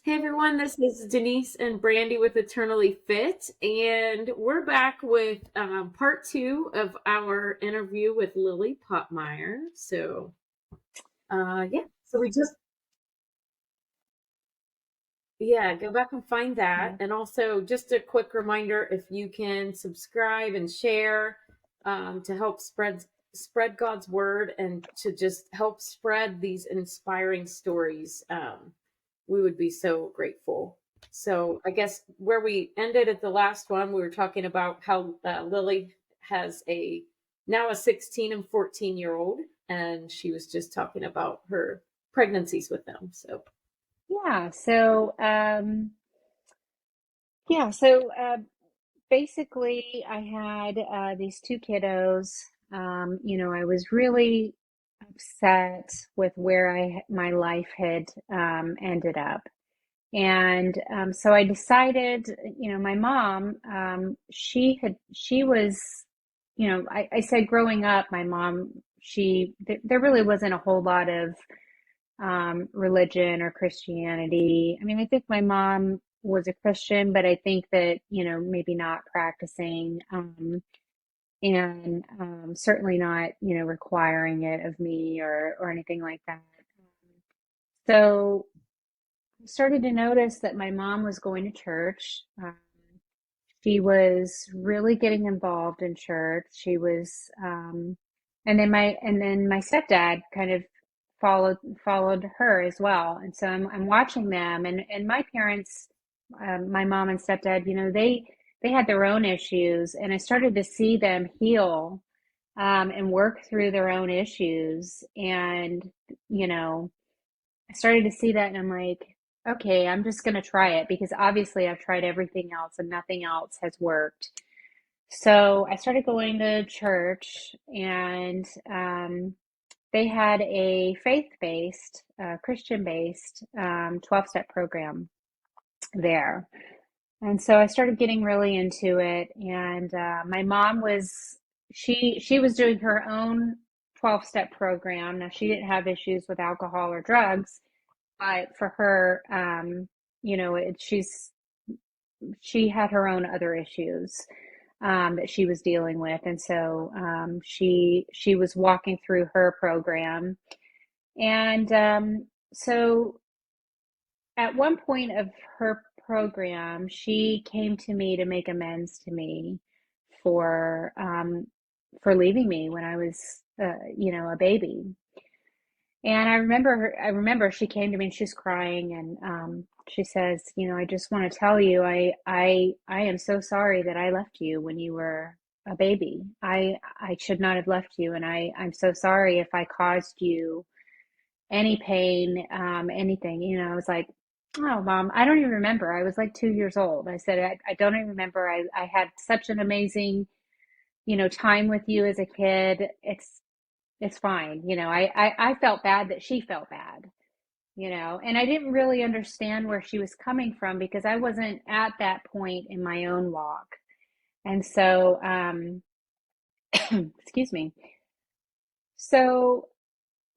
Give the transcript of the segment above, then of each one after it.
Hey everyone, this is Denise and Brandy with Eternally Fit, and we're back with part two of our interview with Lilly Pottmeyer. So we just, go back and find that. Yeah. And also, just a quick reminder if you can subscribe and share to help spread God's word and to just help spread these inspiring stories. We would be so grateful. So I guess where we ended at the last one, we were talking about how Lily has a now a 16 and 14-year-old, and she was just talking about her pregnancies with them. So Yeah. So, yeah. So, basically, I had these two kiddos. I was really upset with where my life had ended up. And so I decided, my mom, she was, I said growing up, my mom, there really wasn't a whole lot of religion or Christianity. I mean, I think my mom was a Christian, but I think that, maybe not practicing, and certainly not, requiring it of me or anything like that. So I started to notice that my mom was going to church. She was really getting involved in church. And then my stepdad kind of followed her as well. And so I'm watching them, and my parents, my mom and stepdad, they had their own issues, and I started to see them heal, and work through their own issues, and you know. I started to see that and I'm like, okay, I'm just going to try it because obviously I've tried everything else and nothing else has worked. So I started going to church, and they had a faith-based, Christian-based 12-step program there. And so I started getting really into it. And my mom she was doing her own 12-step program. Now, she didn't have issues with alcohol or drugs, but for her, she had her own other issues that she was dealing with, and so she was walking through her program, and so at one point of her program, she came to me to make amends to me for for leaving me when I was, a baby. And I remember she came to me and she's crying, and she says, I just want to tell you, I am so sorry that I left you when you were a baby. I should not have left you, and I'm so sorry if I caused you any pain, anything. I was like, oh, Mom, I don't even remember. I was like 2 years old. I said, I don't even remember. I had such an amazing, time with you as a kid. It's fine. I felt bad that she felt bad, and I didn't really understand where she was coming from because I wasn't at that point in my own walk. And so, excuse me. So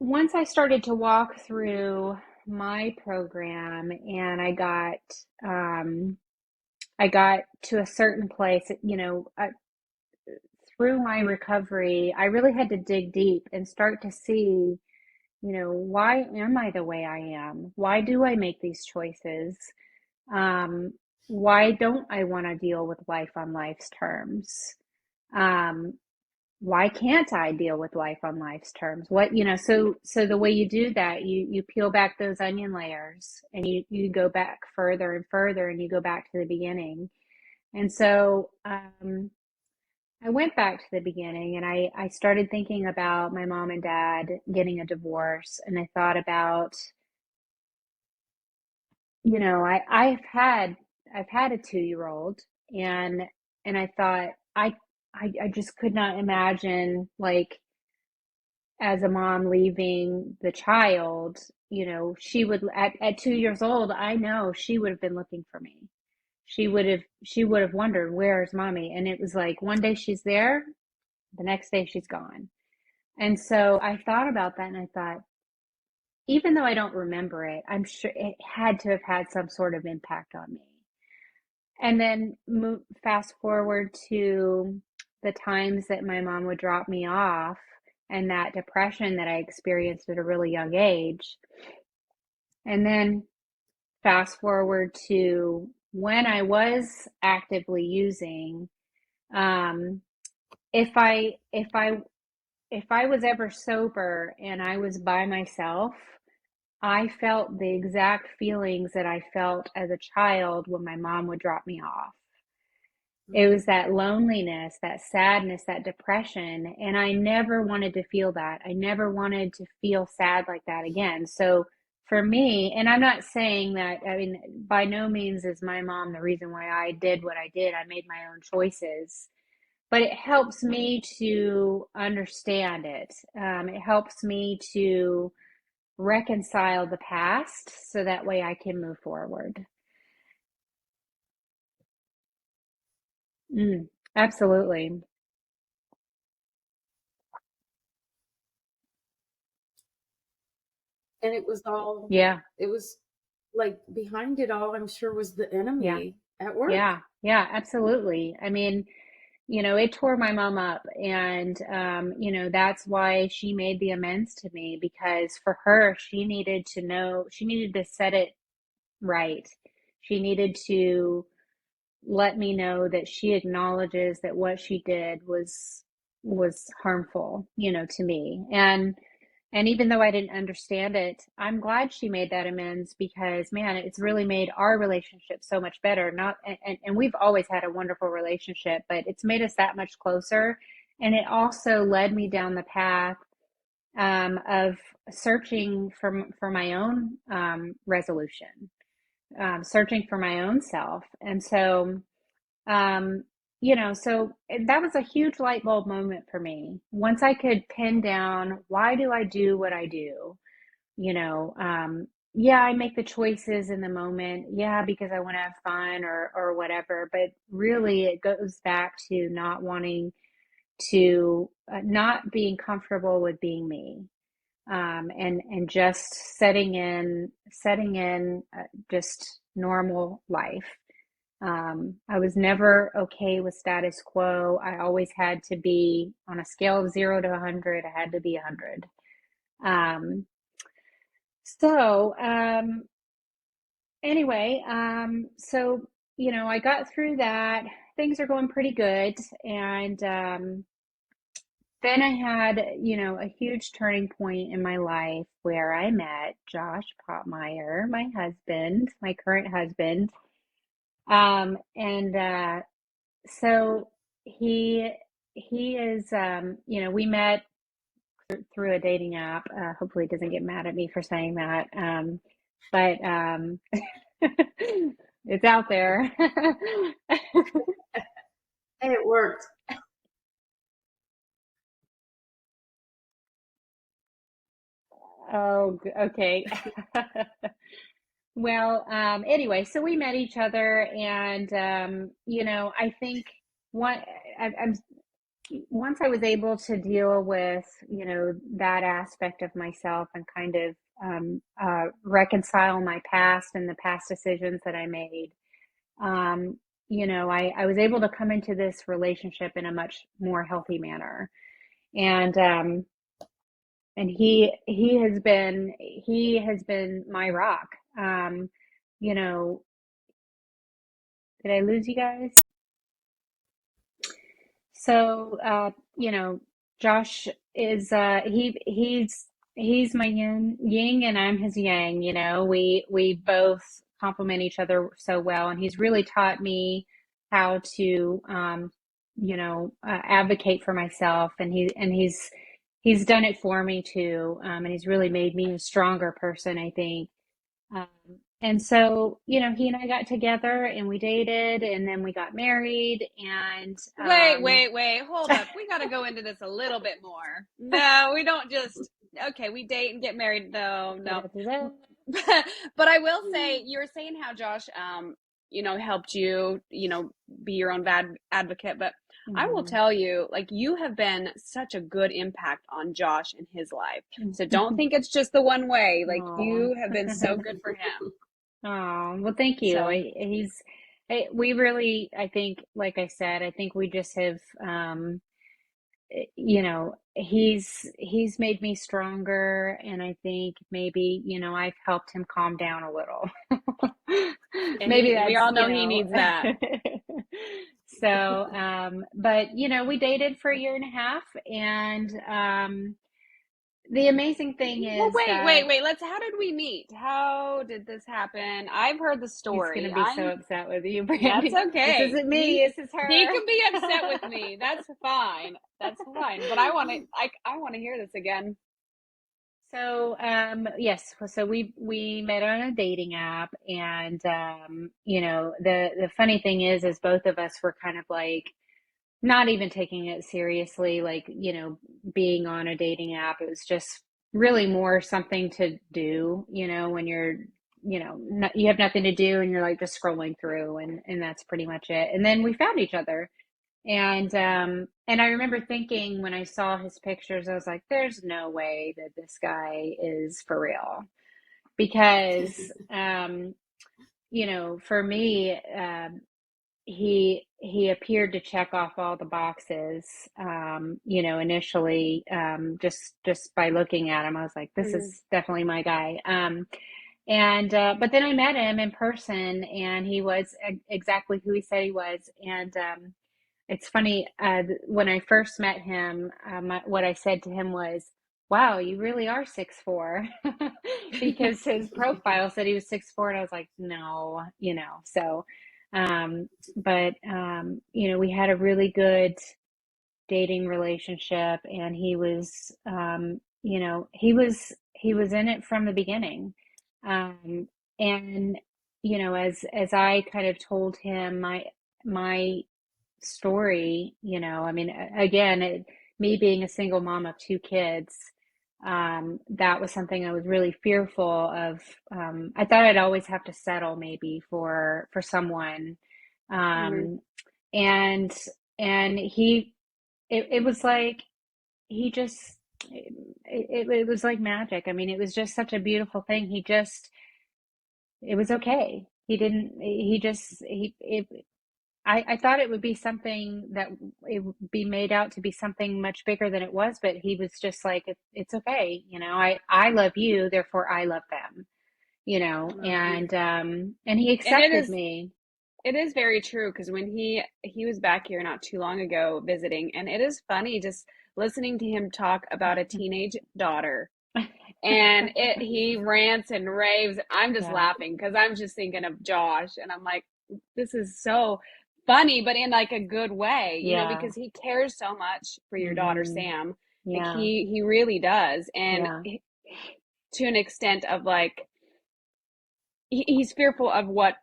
once I started to walk through my program and I got to a certain place, through my recovery, I really had to dig deep and start to see, why am I the way I am? Why do I make these choices? Um, why don't I want to deal with life on life's terms? Um, why can't I deal with life on life's terms? So the way you do that, you peel back those onion layers, and you go back further and further, and you go back to the beginning. And so I went back to the beginning, and I started thinking about my mom and dad getting a divorce, and I thought about, I've had a 2-year-old, and I thought I just could not imagine, like, as a mom leaving the child. She would, at 2 years old, I know she would have been looking for me. She would have wondered, where's mommy? And it was like one day she's there, the next day she's gone. And so I thought about that, and I thought, even though I don't remember it, I'm sure it had to have had some sort of impact on me. And then fast forward to the times that my mom would drop me off and that depression that I experienced at a really young age. And then fast forward to when I was actively using, um, if I was ever sober and I was by myself, I felt the exact feelings that I felt as a child when my mom would drop me off. It was Mm. that loneliness, that sadness, that depression, and I never wanted to feel that. I never wanted to feel sad like that again. So for me, and I'm not saying that, I mean, by no means is my mom the reason why I did what I did. I made my own choices, but it helps me to understand it. It helps me to reconcile the past so that way I can move forward. Mm, absolutely. And it was all, Yeah, it was like behind it all, I'm sure was the yeah, enemy at work. yeah, yeah, absolutely. I mean, it tore my mom up. And, that's why she made the amends to me, because for her, she needed to know, she needed to set it right. She needed to let me know that she acknowledges that what she did was harmful, to me. And even though I didn't understand it, I'm glad she made that amends, because man, it's really made our relationship so much better. Not and we've always had a wonderful relationship, but it's made us that much closer. And it also led me down the path of searching for my own resolution, searching for my own self. And so um, so that was a huge light bulb moment for me. Once I could pin down, why do I do what I do? Yeah, I make the choices in the moment. Yeah, because I want to have fun or whatever. But really, it goes back to not wanting to, not being comfortable with being me, and just setting in just normal life. I was never okay with status quo. I always had to be on a scale of 0 to 100. I had to be 100. Um, so anyway, I got through that. Things are going pretty good. And then I had, a huge turning point in my life where I met Josh Pottmeyer, my husband, my current husband. And So he he is we met through a dating app. Hopefully he doesn't get mad at me for saying that. But it's out there. And it worked. Oh, okay. Well, anyway, so we met each other, and I think one I'm once I was able to deal with, that aspect of myself and kind of reconcile my past and the past decisions that I made, I was able to come into this relationship in a much more healthy manner. And he has been my rock. You know, did I lose you guys? So, Josh is he's my yin and I'm his yang, We both complement each other so well, and he's really taught me how to advocate for myself, and he's done it for me too. And he's really made me a stronger person, I think. Um, and so, he and I got together and we dated, and then we got married, and Wait. Hold up. We got to go into this a little bit more. No, we don't just, okay, we date and get married. No, no. da-da-da-da. But I will say, you were saying how Josh, helped you, be your own bad advocate. But I will Mhm. tell you, like, you have been such a good impact on Josh and his life. So don't think it's just the one way. Like, Oh. you have been so good for him. Oh, well, thank you. So, We really, I think, like I said, I think we just have, you know, he's made me stronger, and I think maybe, I've helped him calm down a little. and Maybe we that's, all know he needs that. so, but we dated for a year and a half, and the amazing thing Well, is wait, that wait, wait. How did we meet? How did this happen? I've heard the he's gonna story. be so upset with you, That's Brandy. This okay. isn't me, this is He her. can be upset with me. That's fine. That's fine. But I want to hear this again. So, yes, so we met on a dating app, and the funny thing is both of us were kind of like not even taking it seriously, like, being on a dating app. It was just really more something to do, when you're, you have nothing to do and you're like just scrolling through, and that's pretty much it. And then we found each other. And I remember thinking when I saw his pictures, I was like, there's no way that this guy is for real. Because for me, he appeared to check off all the boxes. Initially, just by looking at him, I was like, this Mm-hmm. is definitely my guy. And but then I met him in person, and he was exactly who he said he was. And it's funny, when I first met him, what I said to him was, "Wow, you really are 6'4," because his profile said he was 6'4," and I was like, "No," So, but we had a really good dating relationship, and he was in it from the beginning, and as I kind of told him my story, I mean, again, me being a single mom of two kids, that was something I was really fearful of. I thought I'd always have to settle maybe for someone. Mm-hmm. Um, and it was like, he just, it was like magic. I mean, it was just such a beautiful thing. It was okay. He didn't, he just, he, it, I thought it would be something that it would be made out to be something much bigger than it was, but he was just like, it's okay. I love you, therefore I love them, and he And accepted me. it is very true because when he was back here not too long ago visiting, and it is funny just listening to him talk about a teenage daughter, and he rants and raves. I'm just Yeah. laughing because I'm just thinking of Josh, and I'm like, this is so funny, but in like a good way, Yeah. because he cares so much for your daughter Hmm. Sam. Like Yeah. he really does, and Yeah. to an extent of like he's fearful of what,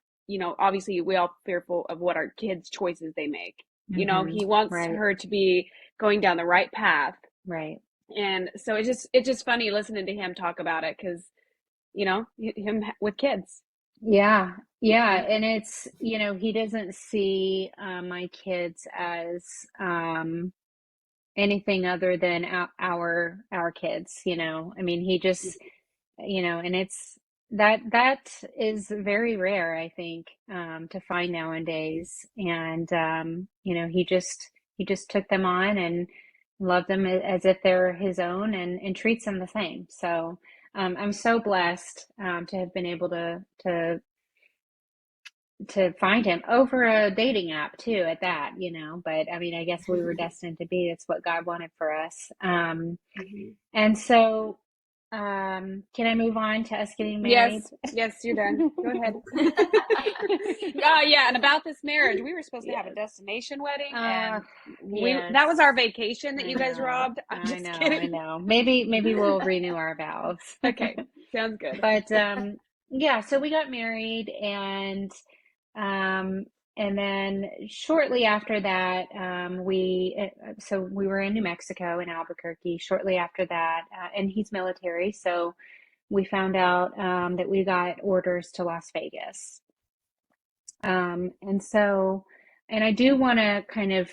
obviously we all fearful of what our kids choices they make. Hmm. He wants Right. her to be going down the right path, Right. and so it's just funny listening to him talk about it because him with kids. Yeah. Yeah. Yeah. And it's, he doesn't see my kids as anything other than our kids. I mean, he just, and it's that is very rare, I think, to find nowadays. And he just took them on and loved them as if they're his own, and treats them the same. So I'm so blessed to have been able to find him over a dating app too, at that. But I mean, I guess we were destined to be. It's what God wanted for us. Mhm. And so, can I move on to us getting married? Yes, you're done. Go ahead. Yeah, and about this marriage, we were supposed to have a Yes. destination wedding, Uh, and we yes. that was our vacation that I you guys know. robbed. I'm I just know. I kidding. know. Maybe we'll renew our vows. Okay, sounds good. But yeah, so we got married, um and then shortly after that, so we were in New Mexico, in Albuquerque. Shortly after that, and he's military, so we found out that we got orders to Las Vegas. And I do want to kind of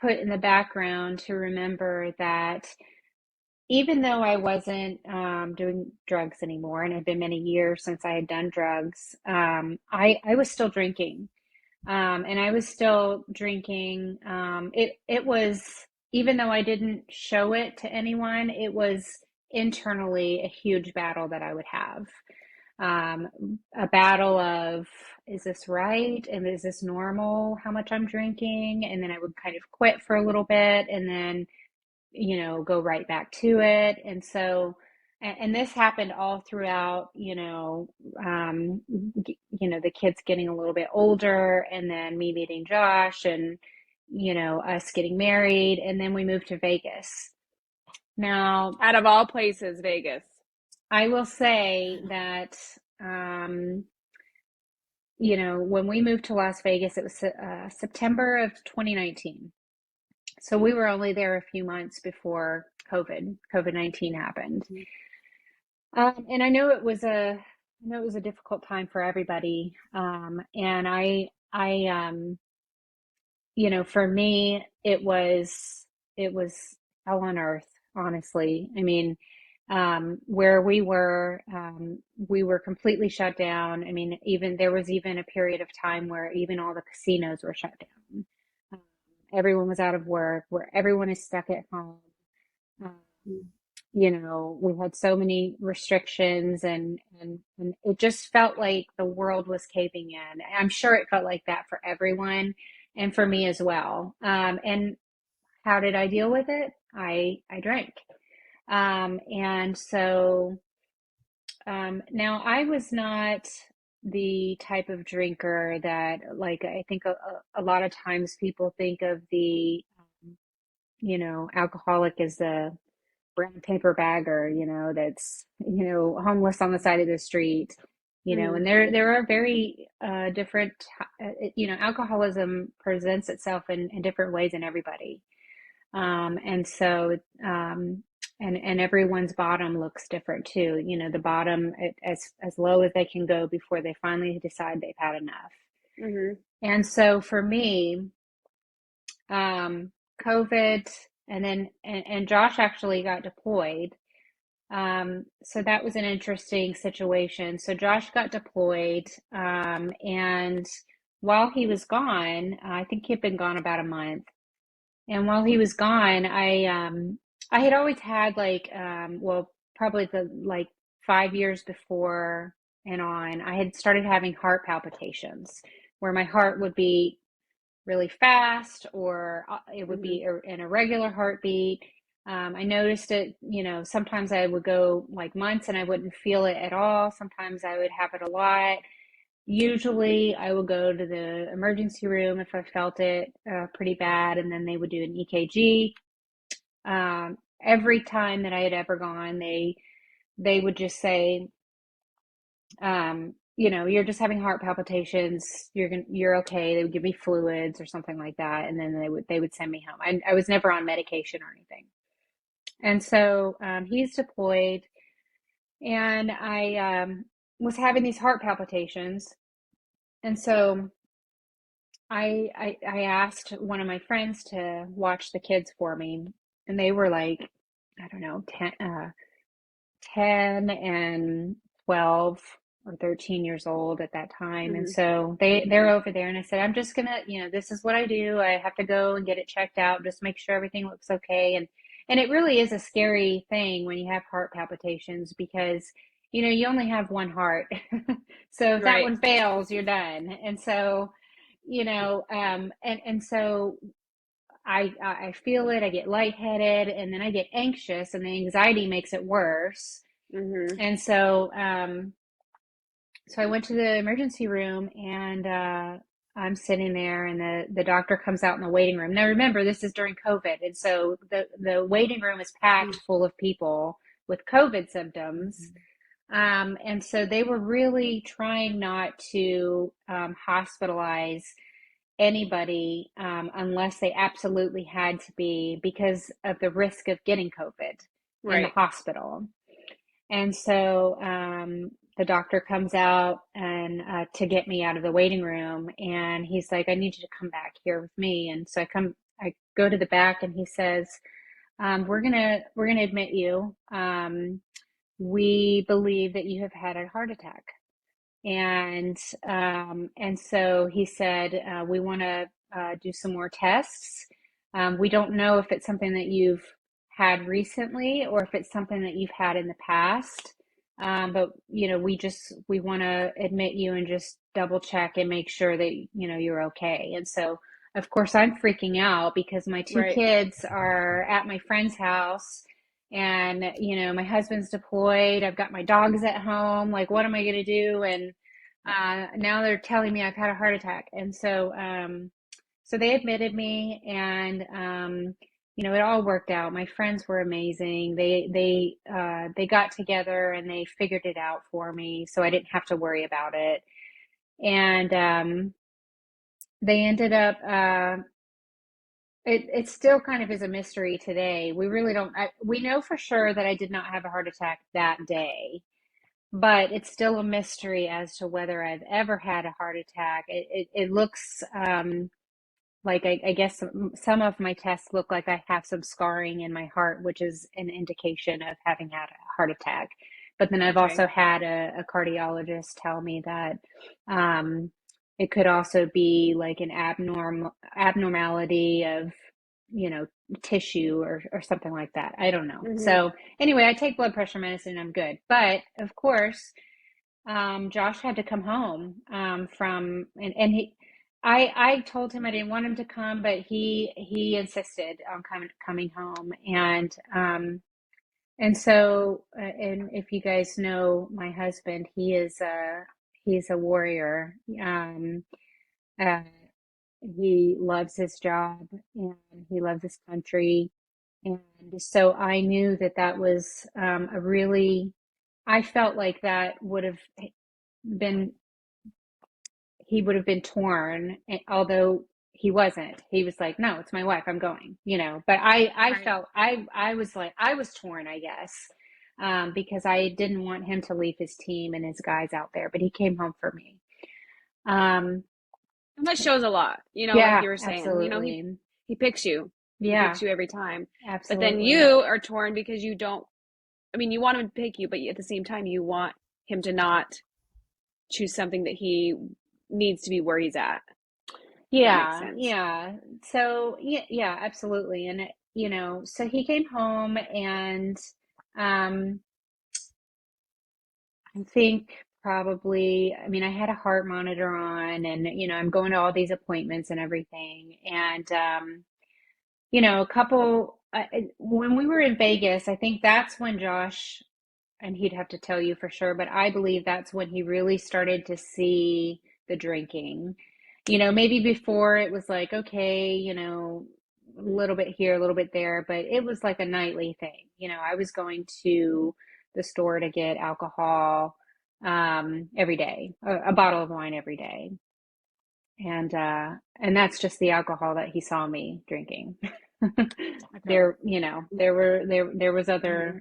put in the background to remember that even though I wasn't doing drugs anymore, and it had been many years since I had done drugs, I was still drinking. And I was still drinking. It was, even though I didn't show it to anyone, it was internally a huge battle that I would have. A battle of, is this right? And is this normal how much I'm drinking? And then I would kind of quit for a little bit and then, go right back to it. And so, and this happened all throughout, the kids getting a little bit older, and then me meeting Josh, and, us getting married, and then we moved to Vegas. Now, Out of all places, Vegas. I will say that, when we moved to Las Vegas, it was September of 2019. So we were only there a few months before COVID-19 happened. And I know it was a difficult time for everybody. And for me, it was hell on earth, honestly. I mean, where we were completely shut down. I mean, there was even a period of time where even all the casinos were shut down. Everyone was out of work, where everyone is stuck at home. Um, we had so many restrictions, and it just felt like the world was caving in. I'm sure it felt like that for everyone, and for me as well. And how did I deal with it? I drank. And so now I was not the type of drinker that, like, I think a lot of times people think of the, alcoholic as the brown paper bagger, that's, homeless on the side of the street, and there are very different, alcoholism presents itself in different ways in everybody. And so, and everyone's bottom looks different too. The bottom, as low as they can go before they finally decide they've had enough. Mm-hmm. And so for me, COVID, and Josh actually got deployed. So that was an interesting situation. So Josh got deployed, and while he was gone, I think he'd been gone about a month. And while he was gone, I had always had, like, probably the, like, 5 years before and on, I had started having heart palpitations where my heart would beat really fast, or it would be an irregular heartbeat. I noticed it, sometimes I would go like months and I wouldn't feel it at all. Sometimes I would have it a lot. Usually I would go to the emergency room if I felt it pretty bad, and then they would do an EKG. Every time that I had ever gone, they would just say, you're just having heart palpitations. You're okay. They would give me fluids or something like that, and then they would send me home. I was never on medication or anything. And so he's deployed, and I was having these heart palpitations, and so I asked one of my friends to watch the kids for me, and they were like, I don't know, 10 and 12 or 13 years old at that time. And so they're over there, and I said, I'm just gonna, this is what I do. I have to go and get it checked out, just make sure everything looks okay. And it really is a scary thing when you have heart palpitations, because you only have one heart. So if that one fails, you're done. And so and so I feel it, I get lightheaded, and then I get anxious, and the anxiety makes it worse. And so I went to the emergency room, and I'm sitting there, and the doctor comes out in the waiting room. Now remember, this is during COVID, and so the waiting room is packed full of people with COVID symptoms. And so they were really trying not to hospitalize anybody unless they absolutely had to be, because of the risk of getting COVID in the hospital. And so the doctor comes out and to get me out of the waiting room, and he's like, I need you to come back here with me. And so I go to the back and he says, we're gonna admit you. We believe that you have had a heart attack. And so he said, we want to do some more tests. We don't know if it's something that you've had recently or if it's something that you've had in the past. But we want to admit you and just double check and make sure that you're okay. And so, of course, I'm freaking out because my two Right. kids are at my friend's house. And, my husband's deployed. I've got my dogs at home. Like, what am I going to do? And now they're telling me I've had a heart attack. And so they admitted me, and it all worked out. My friends were amazing. They got together and they figured it out for me, so I didn't have to worry about it. And they ended up. It still kind of is a mystery today. We really don't. We know for sure that I did not have a heart attack that day, but it's still a mystery as to whether I've ever had a heart attack. It looks like I guess some of my tests look like I have some scarring in my heart, which is an indication of having had a heart attack. But then I've Okay. also had a cardiologist tell me that it could also be like an abnormality of, you know, tissue or something like that. I don't know. Mm-hmm. So anyway, I take blood pressure medicine and I'm good. But of course, Josh had to come home and I told him I didn't want him to come, but he insisted on coming home. And if you guys know my husband, he's a warrior. Uh, he loves his job and he loves his country. And so I knew that was I felt like that would have been, he would have been torn, although he wasn't. He was like, no, it's my wife, I'm going, but I Right. felt, I was like, I was torn, I guess, because I didn't want him to leave his team and his guys out there, but he came home for me. Um, And that shows a lot, like yeah, you were saying. absolutely. He picks you. He Yeah, picks you every time. But then absolutely. you are torn because you don't, I mean, you want him to pick you, but at the same time, you want him to not choose something that he needs to be where he's at. If that makes Yeah, sense. yeah. So yeah, absolutely. And so he came home and um I think probably, I mean, I had a heart monitor on and, I'm going to all these appointments and everything. And, a couple, when we were in Vegas, I think that's when Josh, and he'd have to tell you for sure, but I believe that's when he really started to see the drinking. Maybe before it was like, okay, a little bit here, a little bit there, but it was like a nightly thing. I was going to the store to get alcohol every day, a bottle of wine every day. And that's just the alcohol that he saw me drinking. Okay. There, there was others.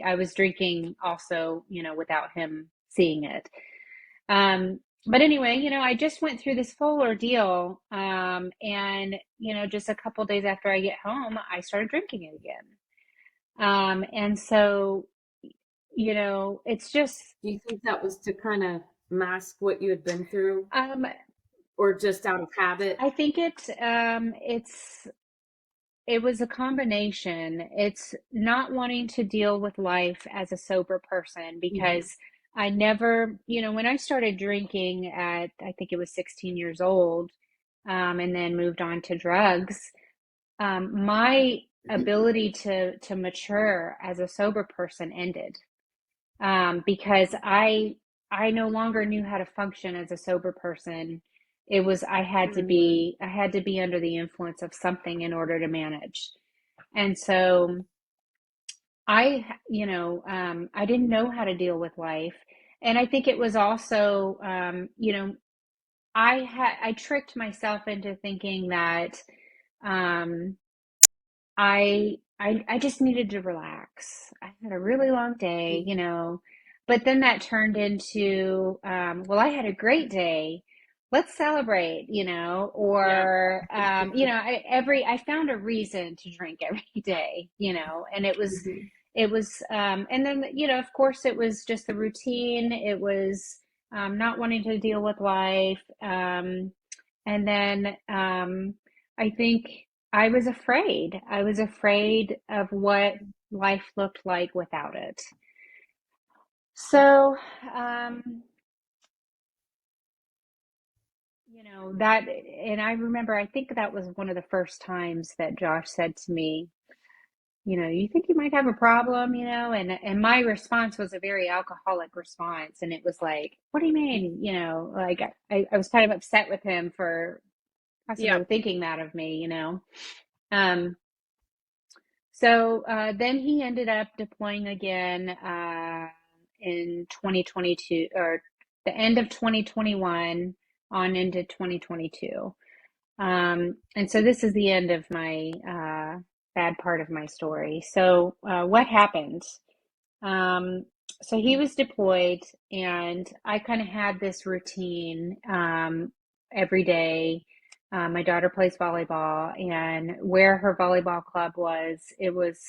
I was drinking also, without him seeing it. But anyway, I just went through this full ordeal. And, just a couple days after I get home, I started drinking it again. And so, it's just, Do you think that was to kind of mask what you had been through um, or just out of habit? I think it was a combination. It's not wanting to deal with life as a sober person Mhm. because I never, when I started drinking at, I think it was 16 years old, and then moved on to drugs, my ability to mature as a sober person ended, because I no longer knew how to function as a sober person. It was Mhm. I had to be under the influence of something in order to manage. And so I didn't know how to deal with life. And I think it was also, I tricked myself into thinking that, um, I just needed to relax. I had a really long day, but then that turned into, well, I had a great day. let's celebrate, Yeah. or I found a reason to drink every day, and Mhm. and then, of course it was just the routine. It was not wanting to deal with life. And then I think I was afraid. I was afraid of what life looked like without it. So, um, that, and I remember, I think that was one of the first times that Josh said to me, you think you might have a problem, and my response was a very alcoholic response. And it was like, what do you mean? Like I was kind of upset with him for Yeah. possibly thinking that of me, Um, so then he ended up deploying again in 2022, or the end of 2021 on into 2022. And so this is the end of my bad part of my story. So what happened? Um, so he was deployed, and I kind of had this routine every day. My daughter plays volleyball, and where her volleyball club was, it was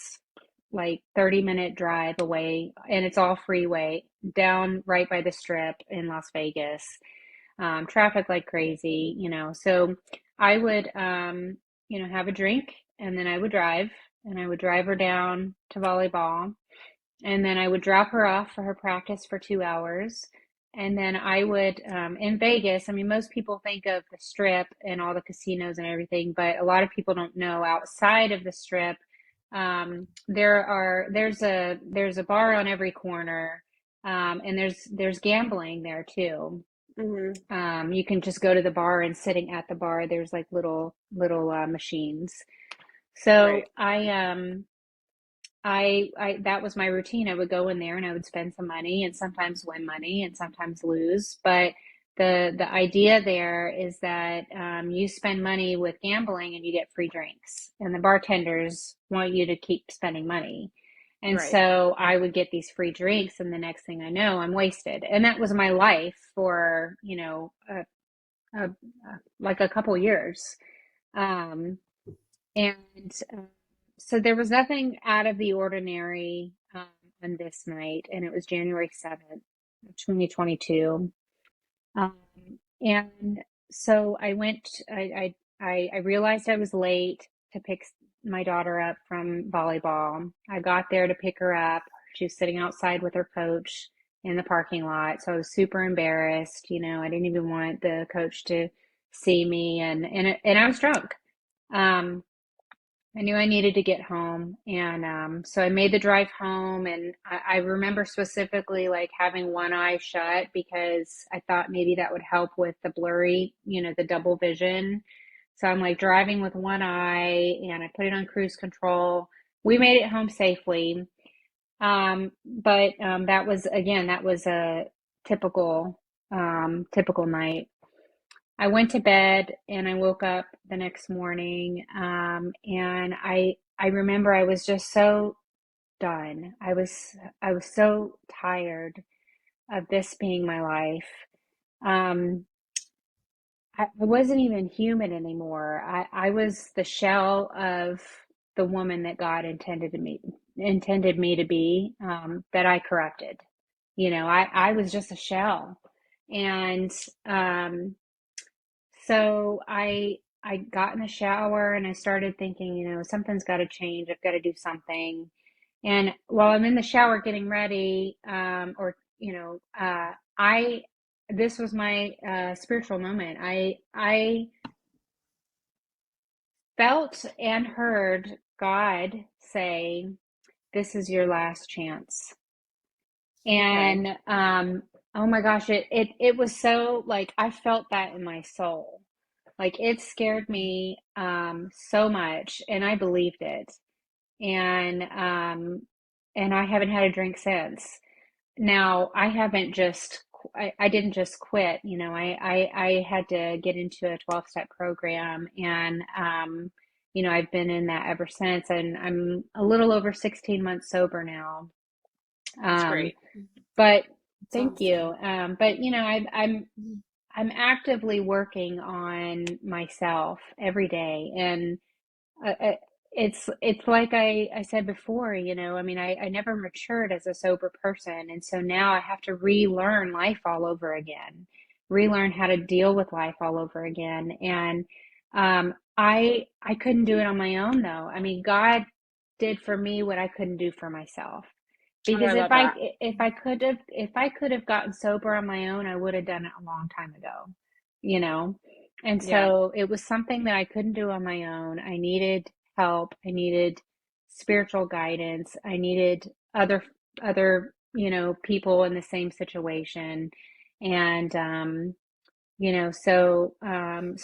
like 30-minute drive away, and it's all freeway down right by the strip in Las Vegas. Traffic like crazy, So I would, have a drink, and then I would drive, and I would drive her down to volleyball, and then I would drop her off for her practice for 2 hours. And then I would, in Vegas, I mean, most people think of the strip and all the casinos and everything, but a lot of people don't know outside of the strip, there's a bar on every corner, and there's gambling there too. Hmm. You can just go to the bar, and sitting at the bar, there's like little machines. Right. So I that was my routine. I would go in there and I would spend some money, and sometimes win money and sometimes lose. But the idea there is that you spend money with gambling and you get free drinks, and the bartenders want you to keep spending money. And Right. so I would get these free drinks, and the next thing I know, I'm wasted. And that was my life for, like a couple years. Um, and so there was nothing out of the ordinary on this night, and it was January 7th, 2022. Um, and so I went, I realized I was late to pick my daughter up from volleyball. I got there to pick her up. She was sitting outside with her coach in the parking lot. So I was super embarrassed. I didn't even want the coach to see me, and I was drunk. Um, I knew I needed to get home, and so I made the drive home. And I remember specifically like having one eye shut because I thought maybe that would help with the blurry, the double vision. So I'm like driving with one eye, and I put it on cruise control. We made it home safely, but that was a typical night. I went to bed, and I woke up the next morning, and I remember I was just so done. I was so tired of this being my life. Um, I wasn't even human anymore. I was the shell of the woman that God intended me to be, that I corrupted. I was just a shell, and um, so I got in the shower, and I started thinking, something's got to change. I've got to do something. And while I'm in the shower getting ready, or I this was my spiritual moment. I felt and heard God say, "This is your last chance." Okay. And oh my gosh, it was so, like, I felt that in my soul. Like, it scared me so much, and I believed it. And I haven't had a drink since. Now, I haven't just I didn't just quit, I had to get into a 12-step program, and I've been in that ever since, and I'm a little over 16 months sober now. That's Um, great. but It's thank you. awesome. But I'm actively working on myself every day. And it's like I said before, I mean, I never matured as a sober person. And so now I have to relearn life all over again, relearn how to deal with life all over again. And I couldn't do it on my own though. I mean, God did for me what I couldn't do for myself. Oh, I Because love that. if I could have gotten sober on my own, I would have done it a long time ago, you know? And Yeah. so it was something that I couldn't do on my own. I needed help. I needed spiritual guidance. I needed other, people in the same situation. And so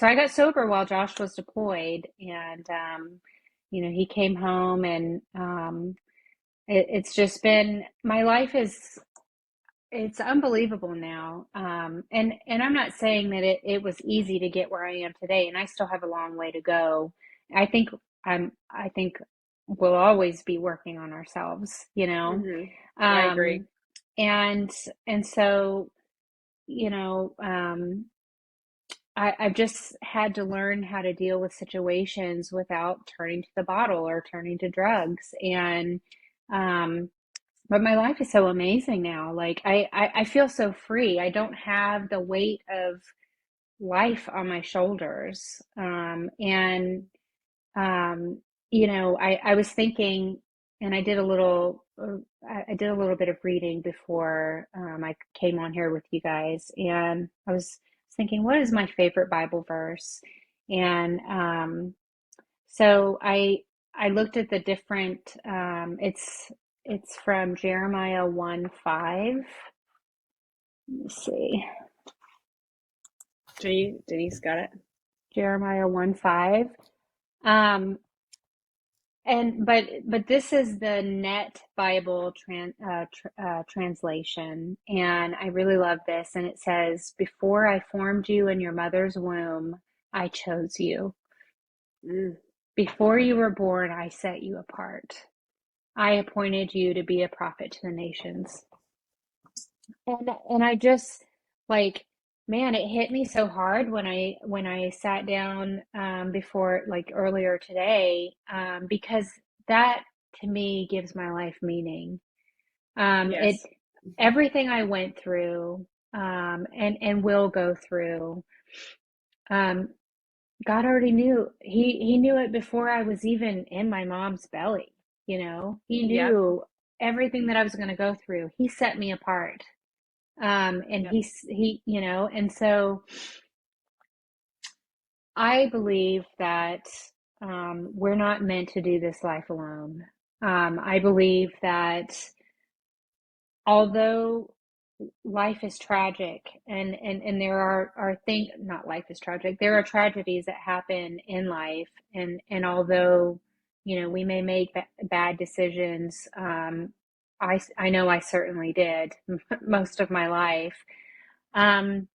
I got sober while Josh was deployed, and he came home, and it's just been, my life is, it's unbelievable now. And I'm not saying that it was easy to get where I am today, and I still have a long way to go. I think I think we'll always be working on ourselves, I agree. Um, and and so, you know, um, I've just had to learn how to deal with situations without turning to the bottle or turning to drugs. And um, but my life is so amazing now. Like I feel so free. I don't have the weight of life on my shoulders. And I was thinking, and I did a little bit of reading before I came on here with you guys, and I was thinking, what is my favorite Bible verse? And so I looked at the different. It's from Jeremiah 1:5. Let me see. Denise got it. Jeremiah 1:5. Um, but this is the Net Bible translation, and I really love this. And it says, "Before I formed you in your mother's womb, I chose you. Mm, Before you were born, I set you apart. I appointed you to be a prophet to the nations." And I just, like, man, it hit me so hard when I sat down before, like, earlier today, because that to me gives my life meaning. It yes. Everything I went through, and will go through, um, God already knew. He knew it before I was even in my mom's belly. He Yep. knew everything that I was going to go through. He set me apart. And Yep. and so I believe that we're not meant to do this life alone. I believe that although life is tragic, and there are things, not life is tragic, there are tragedies that happen in life, and although we may make bad decisions, I know I certainly did most of my life. um,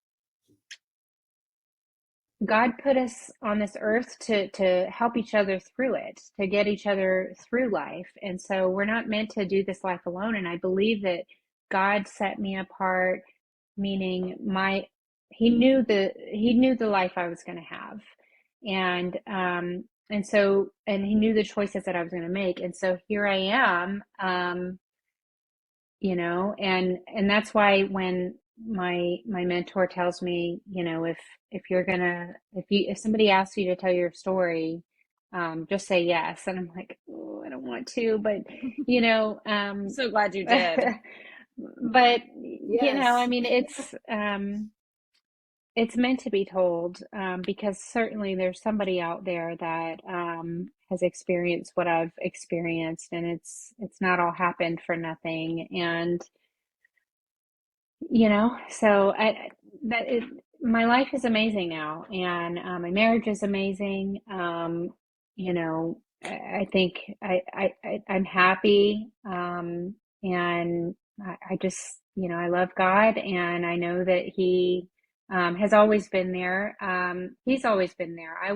God put us on this earth to help each other through it, to get each other through life. And so we're not meant to do this life alone. And I believe that God set me apart, meaning he knew the life I was going to have. And he knew the choices that I was going to make. And so here I am. And that's why when my mentor tells me, if somebody asks you to tell your story, just say yes. And I'm like, oh, I don't want to, but you know I'm um so glad you did. but I Yes. mean, it's meant to be told, because certainly there's somebody out there that has experienced what I've experienced, and it's not all happened for nothing. And so that is my life is amazing now, and my marriage is amazing. I think I'm happy, and I just, I love God, and I know that He has always been there. He's always been there. I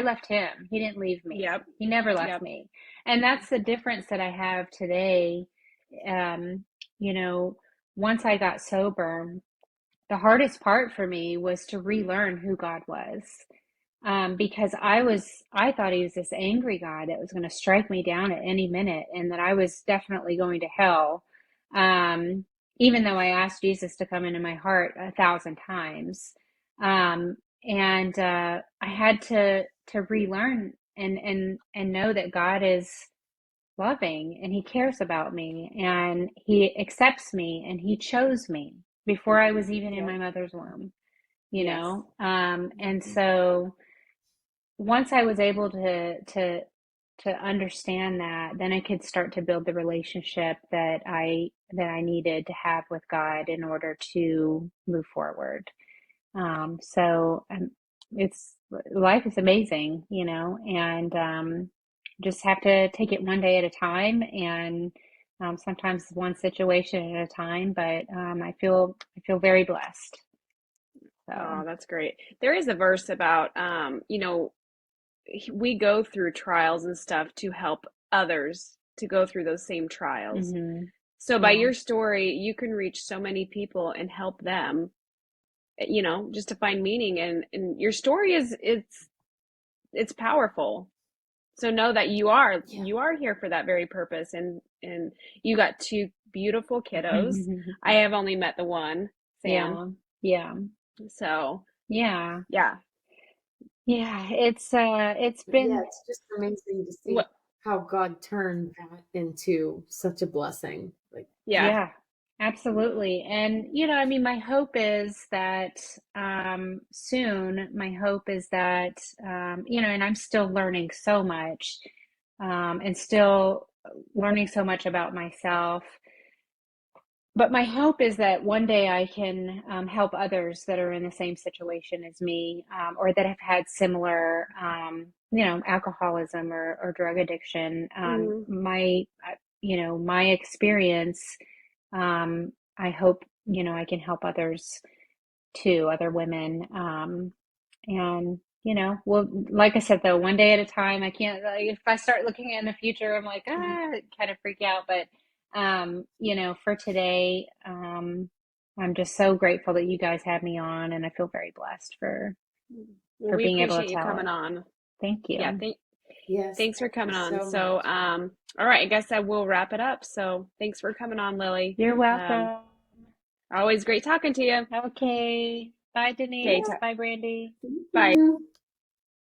left Him. He didn't leave me. Yep. He never left Yep. me. And that's the difference that I have today. Um, you know, Once I got sober, the hardest part for me was to relearn who God was. Because I thought he was this angry God that was going to strike me down at any minute and that I was definitely going to hell. Um, Even though I asked Jesus to come into my heart 1,000 times. And I had to relearn and know that God is loving and he cares about me and he accepts me and he chose me before I was even in Yeah. my mother's womb, Yes. and so once I was able to understand that, then I could start to build the relationship that I needed to have with God in order to move forward. So it's life is amazing, and just have to take it one day at a time, and sometimes one situation at a time. But I feel very blessed. Oh, So, that's great. There is a verse about, we go through trials and stuff to help others to go through those same trials. hmm So by yeah, your story, you can reach so many people and help them, just to find meaning. And your story it's powerful. So know that you are Yeah. you are here for that very purpose. And you got two beautiful kiddos. I have only met the one, Sam. yeah, yeah, So yeah, yeah. yeah. It's But yeah, been. it's just amazing to see What how God turned that into such a blessing. Like, yeah. Yeah, absolutely. And, I mean, my hope is that soon, my hope is that, and I'm still learning so much and still learning so much about myself. But my hope is that one day I can help others that are in the same situation as me, or that have had similar, alcoholism or drug addiction. Mm, My experience, I hope, I can help others too, other women. And, well, like I said, though, one day at a time. I can't, like, if I start looking in the future, I'm like, kind of freak out. But, for today, I'm just so grateful that you guys had me on, and I feel very blessed for, well, for we being able appreciate to you tell coming it. on. Thank Yeah, you. yes, thanks for thank you coming on. so So, much. all right, I guess I will wrap it up. So, thanks for coming on, Lily. You're Um, welcome. always great talking to you. Okay. Bye, Okay, Denise. Bye, Brandy. Thank bye. you.